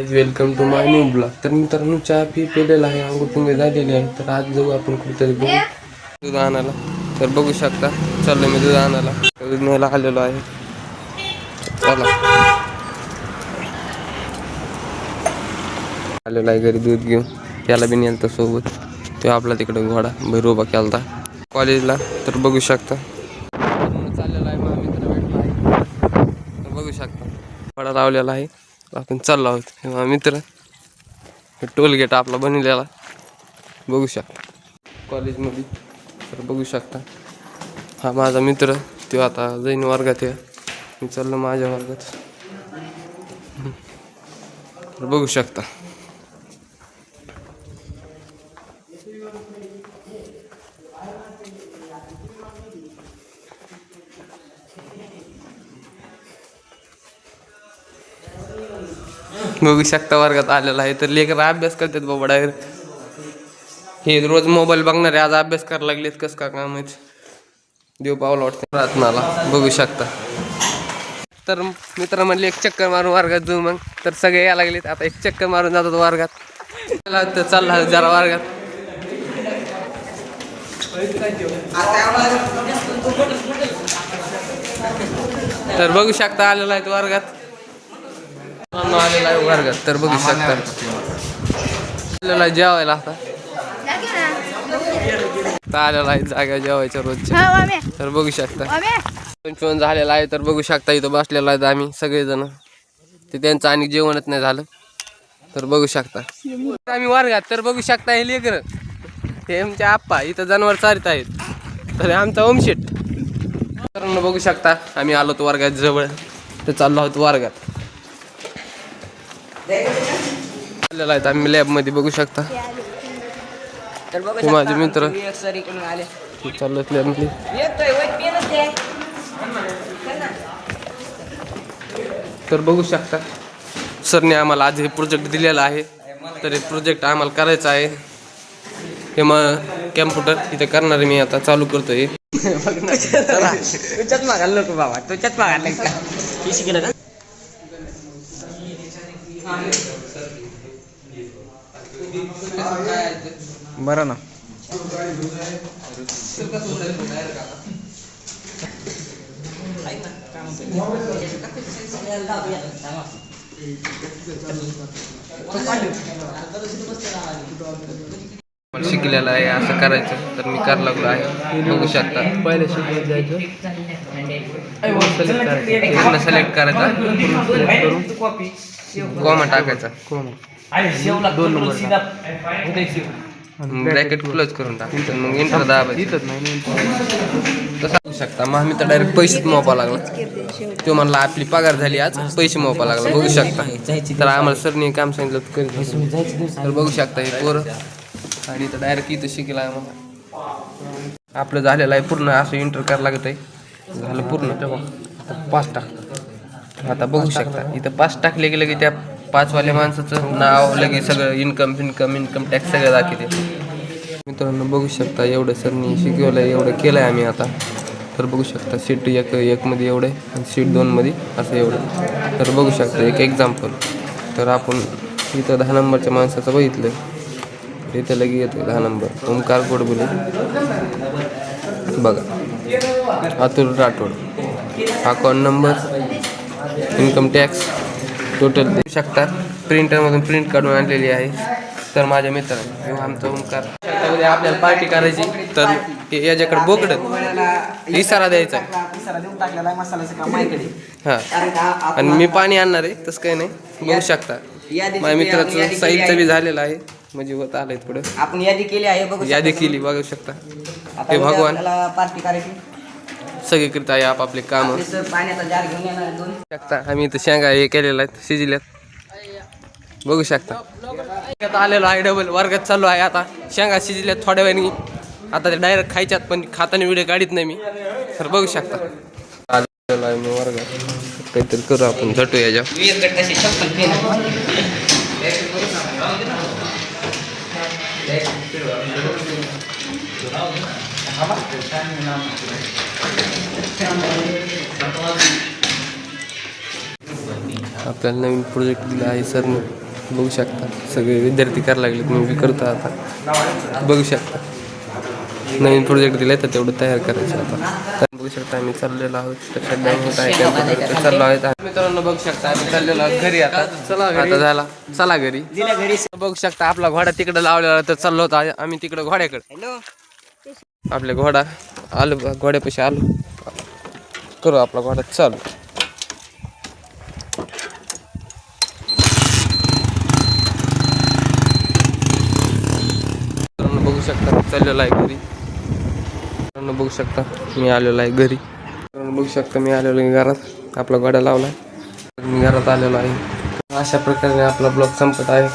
Welcome to my new blog. तर मित्रांनो चहा पिलेला आहे, अंघोळ पिंगळ झालेली आहे. तर आज जाऊ आपण कुठेतरी दूध आणायला. तर बघू शकता चाललो मी दूध आणायला. दूध न्यायला आलेलो आहे. चला आलेलो आहे घरी दूध घेऊन. त्याला बी नेलं सोबत. तो आपला तिकडे घोडा भैरोबा केलता कॉलेजला. तर बघू शकता चाललेला आहे. मग मित्र भेटला आहे. तर बघू शकता घोडा लावलेला आहे. आपण चाललो आहोत. मित्र टोल गेट आपला बनवलेला बघू शकता कॉलेजमध्ये. तर बघू शकता हा माझा मित्र. तो आता जाईन वर्गात आहे. मी चाललो माझ्या वर्गात. तर बघू शकता बघू शकता वर्गात आलेला आहे. तर लेकर अभ्यास करतात बाबा डायरेक्ट. हे रोज मोबाईल बघणारे आज अभ्यास करायला लागलेत. कसं का काम आहे देव पावला वाटतं प्रार्थनाला. बघू शकता. तर मित्र म्हणले एक चक्कर मारून वर्गात जाऊ. मग तर सगळे यायला लागलेत. आता एक चक्कर मारून जातात वर्गात. तर चालला जरा वर्गात. तर बघू शकता आलेला आहे वर्गात. आलेला आहे वर्गात. तर बघू शकता आलेला आहे जेवायला. आता आलेला आहे जागा जेवायच्या रोजच्या. तर बघू शकता जेवण झालेलं आहे. तर बघू शकता इथं बसलेला आहे आम्ही सगळेजण. ते त्यांचं आणि जेवणच नाही झालं. तर बघू शकता आम्ही वर्गात. तर बघू शकता हे लेकर हे आमचे आप्पा इथं जनावर चारित आहेत. तर आमचा ओमशेट. तर बघू शकता आम्ही आलो तो वर्गात जवळ. तर चाललो आहोत वर्गात. आलेला आहे आम्ही लॅबमध्ये. बघू शकता माझे मित्र चाललो लॅबमध्ये. तर बघू शकता सरने आम्हाला आज हे प्रोजेक्ट दिलेला आहे. तर हे प्रोजेक्ट आम्हाला करायचं आहे. हे मग कॅम्प्युटर इथे करणार आहे मी. आता चालू करतोय. तुझ्यात मागायला नको बाबा. तुझ्यात मागायला का बरं ना. शिकलेलं आहे असं करायचं. तर मी करायला लागलो आहे. बघू शकता पहिले शिकवत जायचं. सिलेक्ट करायचा कॉमा टाकायचा. दोन ब्रॅकेट क्लोज करून टाकायचं. मग इंटर दाबायचं. तसं बघू शकता मग मी तर डायरेक्ट पैसेच मोपा लागला. तो म्हणला आपली पगार झाली आज पैसे मोपा लागला. बघू शकता. तर आम्हाला सरने काम सांगितलं करीत. तर बघू शकता हे पोरं. आणि तर डायरेक्ट इथं शिकला आहे. मग आपलं झालेलं आहे पूर्ण. असं इंटर करायला लागत आहे. झालं पूर्ण. आता 5 टाक. आता बघू शकता इथं 5 टाकले गेलं की त्या 5वाल्या माणसाचं नाव लगे सगळं इन्कम टॅक्स सगळं दाखवते. मित्रांनो बघू शकता एवढं सरनी शिकवलं आहे. एवढं केलं आहे आम्ही आता. तर बघू शकता सीट 1 मध्ये एवढं आणि सीट 2 मध्ये असं एवढं. तर बघू शकता एक एक्झाम्पल. तर आपण इथं 10 नंबरच्या माणसाचं बघितलं. इथं लगे येतो 10 नंबर ओमकार गोडबोले बघा. Atul Rathod account number income tax total देऊ शकता. प्रिंटरमधून प्रिंट काढून आणलेली आहे. तर माझ्या मित्रांनी किंवा आमचा ओमकार उद्या आपल्याला पार्टी करायची. तर याच्याकडे बोकडं इशारा द्यायचा. हां आणि मी पाणी आणणार आहे. तसं काही नाही. बघू शकता माझ्या मित्राचं साईजचं बी झालेलं आहे. म्हणजे होत आलंय थोडं. आपण यादी केली आहे. यादी केली बघू शकता. हे भगवान पार्टी करायची सगळे करीत आहे आपापले काम. पाण्याचा जार घेऊन येणार 2 शकता आम्ही इथं शेंगा हे केलेलं आहेत शिजल्यात. बघू शकता आलेलो आहे. डबल वर्गात चालू आहे. आता शेंगा शिजल्यात थोड्या वेळाने. आता ते डायरेक्ट खायच्यात पण खाताना व्हिडिओ काढत नाही मी. तर बघू शकता आलेलो आहे मी वर्गात. काहीतरी करू आपण झटू याच्या. आपल्याला नवीन प्रोजेक्ट दिला आहे सरने. बघू शकता सगळे विद्यार्थी करायला लागलेत, मी बी करतो आता. बघू शकता नवीन प्रोजेक्ट दिलाय तर तेवढं तयार करायचं आता. तर बघू शकता आम्ही चाललेलो आहोत, शटडाऊन होत आहे, कॅम्प्युटर चाललो आहेत. मित्रांनो बघू शकता आम्ही चाललेलो आहोत घरी आता. आता झाला, चला घरी. बघू शकता आपला घोडा तिकडे लावलेला, तर चाललो होता आम्ही तिकडे घोड्याकडे. आपल्या घोडा आलो, घोड्यापाशी आलो, करू आपला घोडा चालू. बघू शकता मी चाललेलो आहे घरी. बघू शकता मी आलेलो आहे घरी. बघू शकता मी आलेलो आहे घरात, आपला घोडा लावला, मी घरात आलेलो आहे. अशा प्रकारे आपला ब्लॉग संपत आहे.